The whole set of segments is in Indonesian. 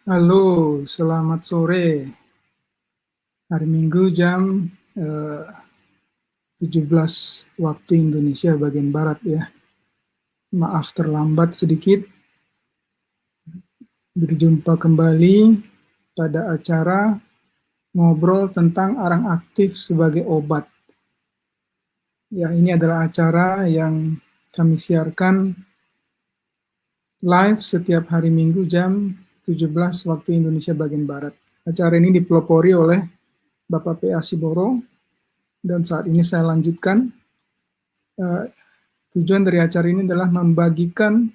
Halo, selamat sore. Hari Minggu jam 17 waktu Indonesia bagian Barat ya. Maaf terlambat sedikit. Berjumpa kembali pada acara ngobrol tentang arang aktif sebagai obat. Ya, ini adalah acara yang kami siarkan live setiap hari Minggu jam 17 waktu Indonesia bagian Barat. Acara ini dipelopori oleh Bapak P.A. Siboro dan saat ini saya lanjutkan. Tujuan dari acara ini adalah membagikan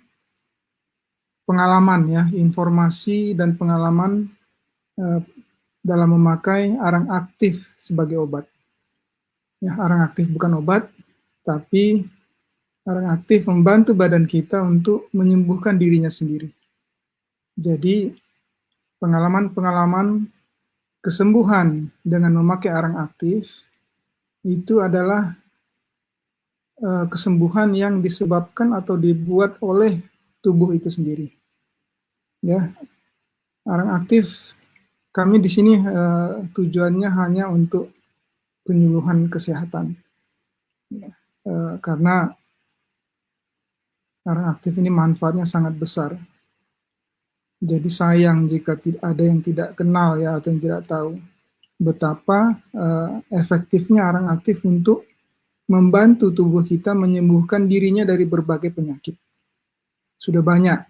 pengalaman ya, informasi dan pengalaman uh, dalam memakai arang aktif sebagai obat. Ya, arang aktif bukan obat, tapi arang aktif membantu badan kita untuk menyembuhkan dirinya sendiri. Jadi pengalaman-pengalaman kesembuhan dengan memakai arang aktif itu adalah kesembuhan yang disebabkan atau dibuat oleh tubuh itu sendiri. Ya, arang aktif kami di sini tujuannya hanya untuk penyuluhan kesehatan, ya. Karena arang aktif ini manfaatnya sangat besar. Jadi sayang jika ada yang tidak kenal ya atau yang tidak tahu betapa efektifnya arang aktif untuk membantu tubuh kita menyembuhkan dirinya dari berbagai penyakit. Sudah banyak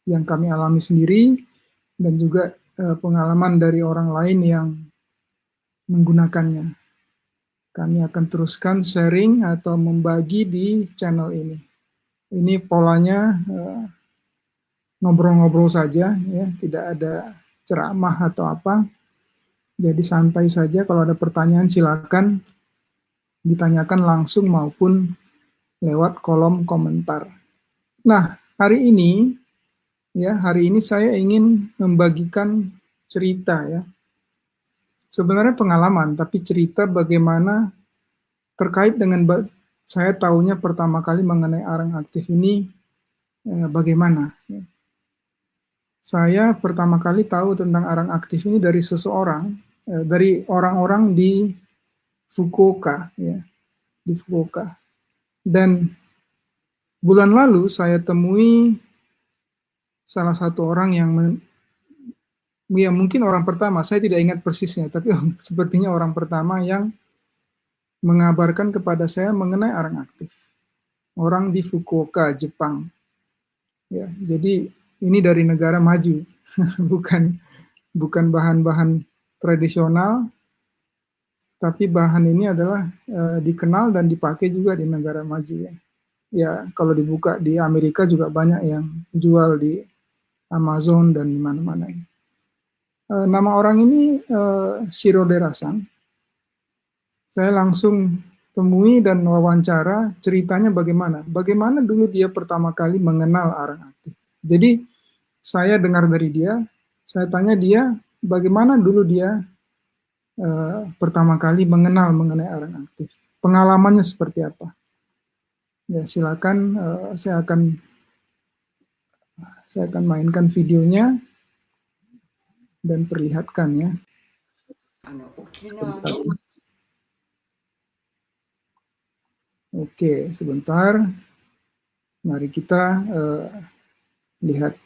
yang kami alami sendiri dan juga pengalaman dari orang lain yang menggunakannya. Kami akan teruskan sharing atau membagi di channel ini. Ini polanya ngobrol-ngobrol saja, ya, tidak ada ceramah atau apa. Jadi santai saja. Kalau ada pertanyaan silakan ditanyakan langsung maupun lewat kolom komentar. Nah, hari ini saya ingin membagikan cerita ya. Sebenarnya pengalaman, tapi cerita bagaimana terkait dengan saya tahunya pertama kali mengenai arang aktif ini bagaimana. Saya pertama kali tahu tentang arang aktif ini dari seseorang, dari orang-orang di Fukuoka, ya, di Fukuoka. Dan bulan lalu saya temui salah satu orang yang ya mungkin orang pertama, saya tidak ingat persisnya, tapi sepertinya orang pertama yang mengabarkan kepada saya mengenai arang aktif. Orang di Fukuoka, Jepang. Ya, jadi ini dari negara maju, bukan bahan-bahan tradisional, tapi bahan ini adalah dikenal dan dipakai juga di negara maju ya. Ya, kalau dibuka di Amerika juga banyak yang jual di Amazon dan di mana-mana. Nama orang ini Shiro Derasan. Saya langsung temui dan wawancara ceritanya bagaimana. Bagaimana dulu dia pertama kali mengenal arang aktif. Jadi saya dengar dari dia, saya tanya dia bagaimana dulu dia pertama kali mengenal mengenai arang aktif. Pengalamannya seperti apa? Ya silakan, saya akan mainkan videonya dan perlihatkan ya. Sebentar. Oke, sebentar. Mari kita lihat.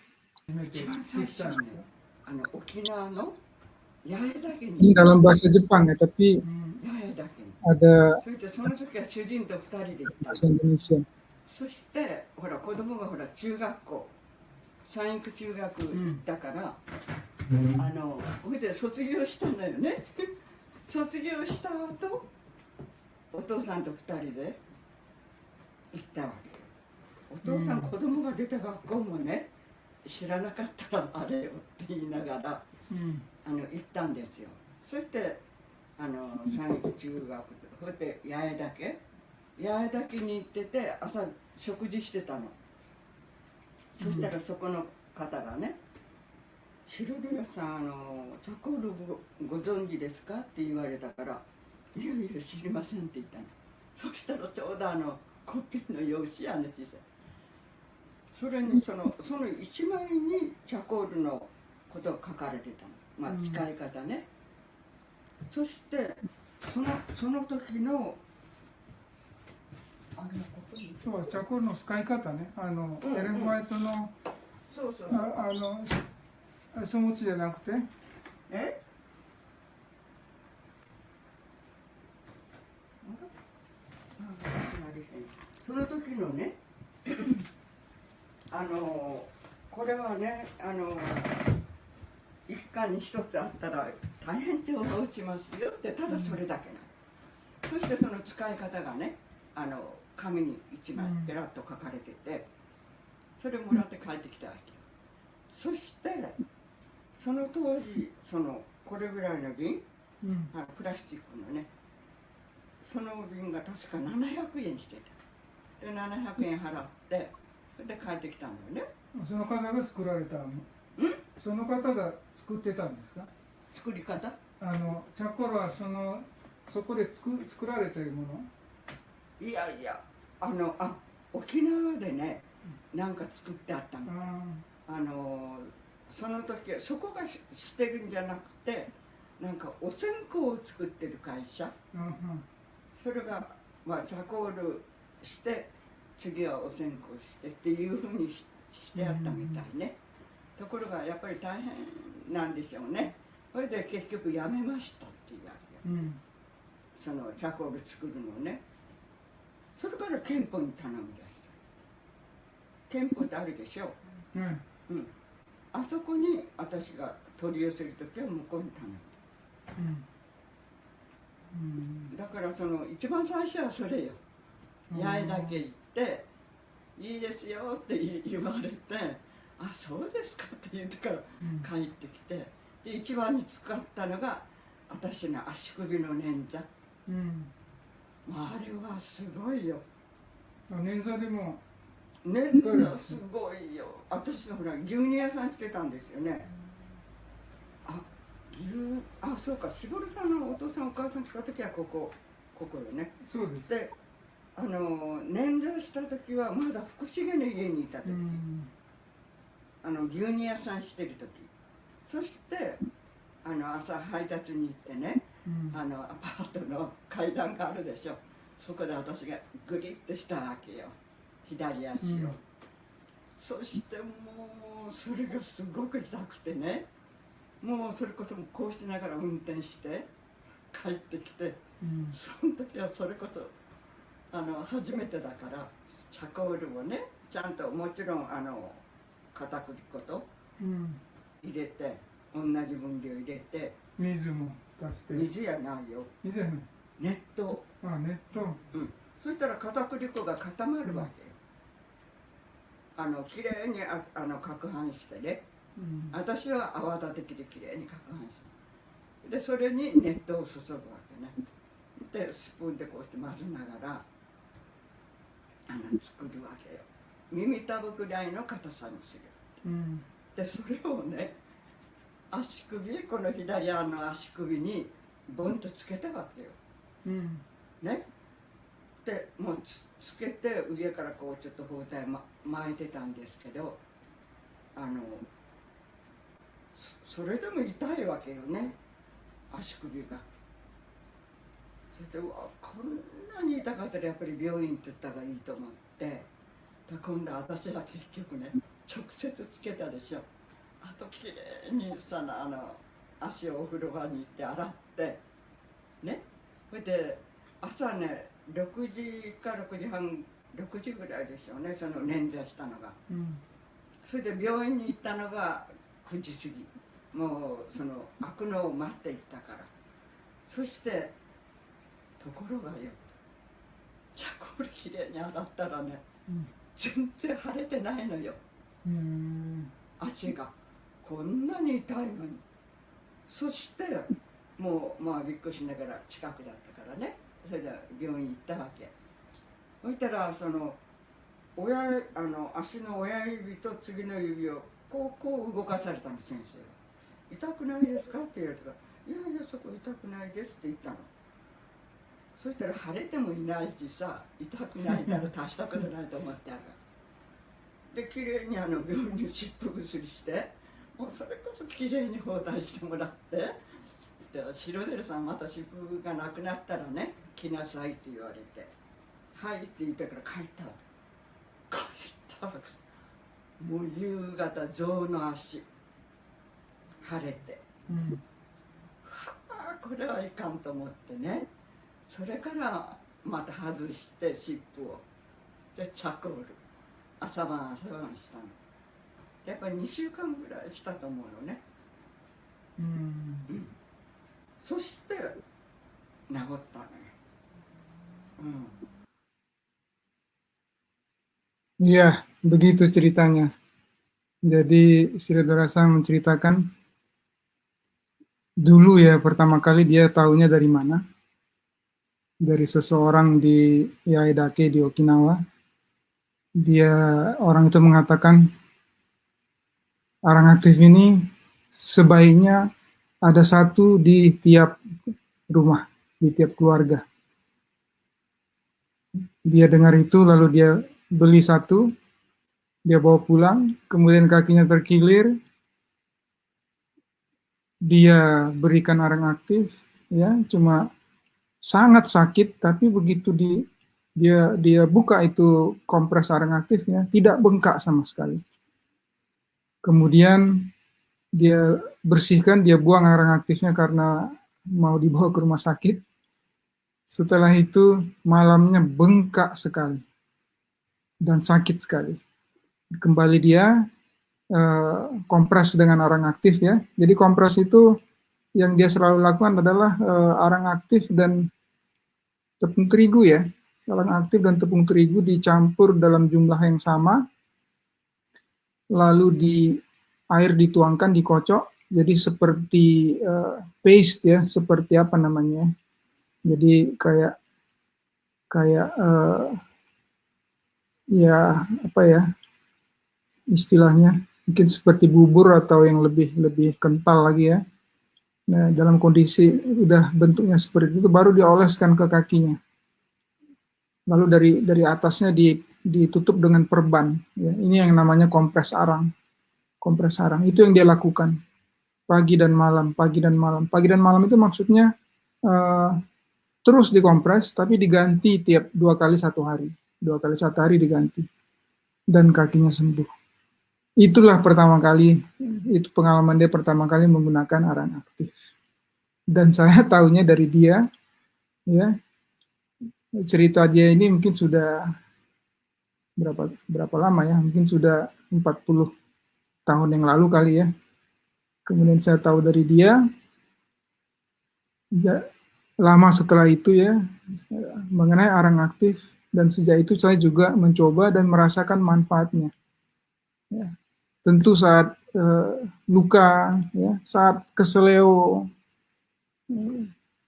Ini dalam bahasa Jepang ya, tapi ada bahasa Indonesia. そしてほら子供がほら中学校三育中学行ったから、それで卒業したのよね卒業した後お父さんと2人で行ったわけ。お父さん、子供が出た学校もね知らなかったらあれよって言いながら、行ったんですよ。そして三育中学そして八重岳に行ってて朝食事してたの。そしたらそこの方がね「白寺さんチャコールご存知ですか?」って言われたから「いやいや知りません」って言ったの。そしたらちょうどコピーの用紙小さいそれにその一枚にチャコールのことが書かれてたの、まあ、使い方ね、そしてその時のあれはここにそうチャコールの使い方ね、エレン・ホワイトのそうそう書物じゃなくて、えその時のねこれはね一家に一つあったら大変手を打ちますよってただそれだけなの、そしてその使い方がね紙に一枚ペラッと書かれてて、それをもらって帰ってきたわけよ。そしてその当時これぐらいの瓶、プラスチックのね、その瓶が確か700円してた。で700円払ってそれで帰ってきたんだよね。その方が作られたの？その方が作ってたんですか？作り方？チャコールはそこで作られているもの？いやいや沖縄でねなんか作ってあったの。その時はそこがしてるんじゃなくて、なんかお線香を作ってる会社、それがまあチャコールして次はお線香してっていうふうにしてあったみたいね。ところがやっぱり大変なんでしょうね。それで結局やめましたって言われる、そのチャコール作るのね。それから憲法に頼み出した。憲法ってあるでしょ、あそこに私が取り寄せる時は向こうに頼んだ、だから一番最初はそれよ。八重だけ行って「いいですよ」って言われて「あ、そうですか」って言ってから帰ってきて、で一番に使ったのが私の足首の捻挫、まあ、あれはすごいよ。捻挫でも捻挫すごいよ。私のほら牛乳屋さんしてたんですよね。そうか、しぼるさんのお父さんお母さん来た時はここよね。そうです。で捻挫した時はまだ福重の家にいた時、牛乳屋さんしてる時、そして朝配達に行ってね、アパートの階段があるでしょ、そこで私がグリッとしたわけよ、左足を、そしてもうそれがすごく痛くてね、もうそれこそこうしながら運転して帰ってきて、その時はそれこそ初めてだからチャコールをねちゃんともちろん片栗粉と入れて、同じ分量入れて、水も足して。水やないよ、水やない。熱湯。熱湯。そしたら片栗粉が固まるわけよ。きれいに攪拌してね、私は泡立て器できれいに攪拌して、でそれに熱湯を注ぐわけね。でスプーンでこうして混ぜながら作るわけよ。耳たぶくらいの硬さにする、でそれをね足首、この左足首にボンとつけたわけよ、ね。でもうつけて上からこうちょっと包帯巻いてたんですけど、それでも痛いわけよね、足首が。それでこんなに痛かったらやっぱり病院って言った方がいいと思って、今度私は結局ね直接つけたでしょ。あときれいに足をお風呂場に行って洗ってね、それで朝ね6時か6時半、6時ぐらいでしょうね、その捻挫したのが、それで病院に行ったのが9時過ぎ、もう開くのを待って行ったから。そしてところがよ、チャコールきれいに洗ったらね、全然腫れてないのよ、足が。こんなに痛いのに。そしてもうまあびっくりしながら、近くだったからね、それで病院行ったわけ。そしたら足の親指と次の指をこう動かされたの、先生が。痛くないですかって言われたから「いやいや、そこ痛くないです」って言ったの。そしたら腫れてもいないしさ、痛くないなら大したことないと思ってある。できれいに病院に湿布薬して、もうそれこそ綺麗に包帯してもらって、で白デルさんまた湿布がなくなったらね来なさいって言われて、はいって言ったから帰ったらもう夕方象の足晴れて、はあこれはいかんと思ってね、それからまた外して湿布をでチャコール朝晩したの。やっぱり2週間ぐらいしたと思うのね。そして治ったのよ。Iya, begitu ceritanya. Jadi Sri Dorasa menceritakan dulu ya pertama kali dia tahunya dari mana? Dari seseorang di Yaedake di Okinawa. Dia orang itu mengatakan arang aktif ini sebaiknya ada satu di tiap rumah, di tiap keluarga. Dia dengar itu lalu dia beli satu, dia bawa pulang, kemudian kakinya terkilir, dia berikan arang aktif, ya cuma sangat sakit, tapi begitu dia buka itu kompres arang aktifnya, tidak bengkak sama sekali. Kemudian dia bersihkan, dia buang arang aktifnya karena mau dibawa ke rumah sakit. Setelah itu malamnya bengkak sekali dan sakit sekali. Kembali dia kompres dengan arang aktif ya. Jadi kompres itu yang dia selalu lakukan adalah arang aktif dan tepung terigu ya. Arang aktif dan tepung terigu dicampur dalam jumlah yang sama, lalu air dituangkan, dikocok, jadi seperti paste ya, seperti apa namanya? Jadi kayak ya apa ya istilahnya? Mungkin seperti bubur atau yang lebih kental lagi ya. Nah, dalam kondisi udah bentuknya seperti itu baru dioleskan ke kakinya. Lalu dari atasnya ditutup dengan perban. Ya, ini yang namanya kompres arang. Kompres arang itu yang dia lakukan pagi dan malam, pagi dan malam. Pagi dan malam itu maksudnya terus dikompres, tapi diganti tiap 2 kali 1 hari. 2 kali 1 hari diganti. Dan kakinya sembuh. Itulah pertama kali, itu pengalaman dia pertama kali menggunakan arang aktif. Dan saya tahunya dari dia, ya. Cerita dia ini mungkin sudah berapa lama ya? Mungkin sudah 40 tahun yang lalu kali ya. Kemudian saya tahu dari dia, ya, lama setelah itu ya, mengenai arang aktif, dan sejak itu saya juga mencoba dan merasakan manfaatnya. Ya. Tentu saat luka, ya, saat keseleo,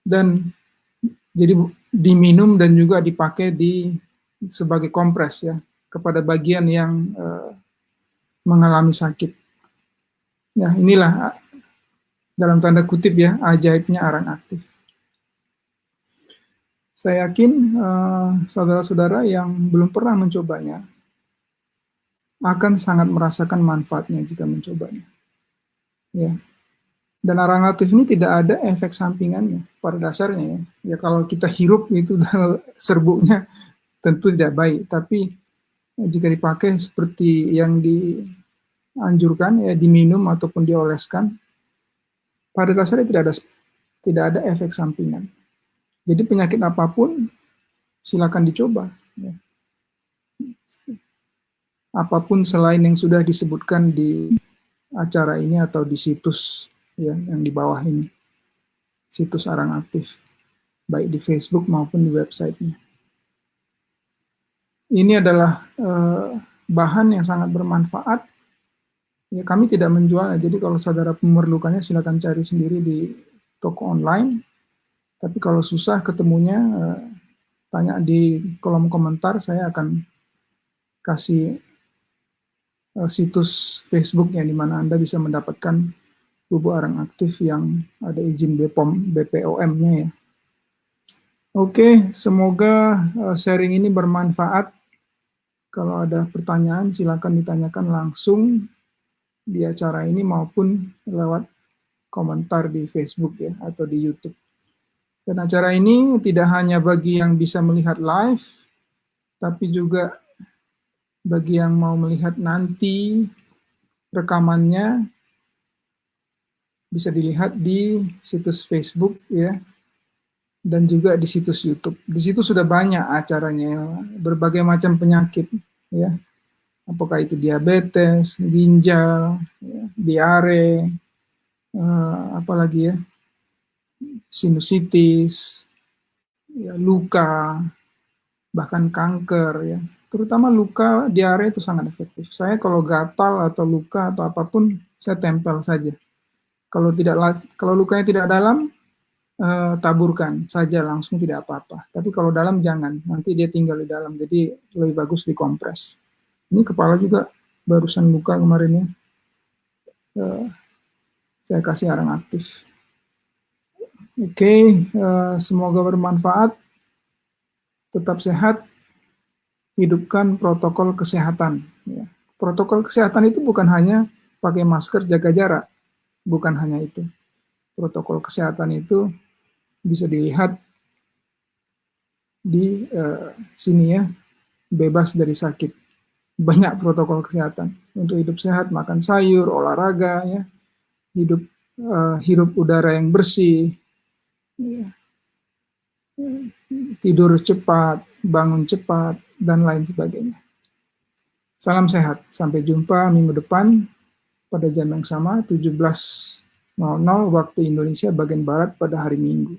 dan jadi diminum dan juga dipakai sebagai kompres ya kepada bagian yang mengalami sakit. Ya, inilah dalam tanda kutip ya ajaibnya arang aktif. Saya yakin saudara-saudara yang belum pernah mencobanya akan sangat merasakan manfaatnya jika mencobanya. Ya. Dan arang aktif ini tidak ada efek sampingannya pada dasarnya ya. Ya kalau kita hirup itu serbuknya tentu tidak baik, tapi jika dipakai seperti yang dianjurkan ya diminum ataupun dioleskan, pada dasarnya tidak ada efek sampingan. Jadi penyakit apapun silakan dicoba. Ya. Apapun selain yang sudah disebutkan di acara ini atau di situs ya, yang di bawah ini, situs arang aktif, baik di Facebook maupun di websitenya. Ini adalah bahan yang sangat bermanfaat. Ya, kami tidak menjualnya, jadi kalau saudara memerlukannya silakan cari sendiri di toko online. Tapi kalau susah ketemunya, tanya di kolom komentar, saya akan kasih situs Facebook yang dimana Anda bisa mendapatkan bubuk arang aktif yang ada izin BPOM-nya ya. Oke, semoga sharing ini bermanfaat. Kalau ada pertanyaan silakan ditanyakan langsung di acara ini maupun lewat komentar di Facebook ya atau di YouTube. Dan acara ini tidak hanya bagi yang bisa melihat live, tapi juga bagi yang mau melihat nanti rekamannya bisa dilihat di situs Facebook ya, dan juga di situs YouTube. Di situ sudah banyak acaranya, berbagai macam penyakit ya. Apakah itu diabetes, ginjal, ya, diare, apalagi ya, sinusitis, ya, luka, bahkan kanker ya. Terutama luka diare itu sangat efektif. Saya kalau gatal atau luka atau apapun, saya tempel saja. Kalau lukanya tidak dalam, taburkan saja langsung, tidak apa-apa. Tapi kalau dalam jangan, nanti dia tinggal di dalam. Jadi lebih bagus dikompres. Ini kepala juga barusan luka kemarin ya. Saya kasih arang aktif. Oke, semoga bermanfaat. Tetap sehat. Hidupkan protokol kesehatan. Ya. Protokol kesehatan itu bukan hanya pakai masker, jaga jarak. Bukan hanya itu. Protokol kesehatan itu bisa dilihat di sini ya, bebas dari sakit. Banyak protokol kesehatan untuk hidup sehat, makan sayur, olahraga, ya, hirup udara yang bersih, ya, tidur cepat, bangun cepat, dan lain sebagainya. Salam sehat, sampai jumpa minggu depan pada jam yang sama, 17.00 waktu Indonesia bagian Barat pada hari Minggu.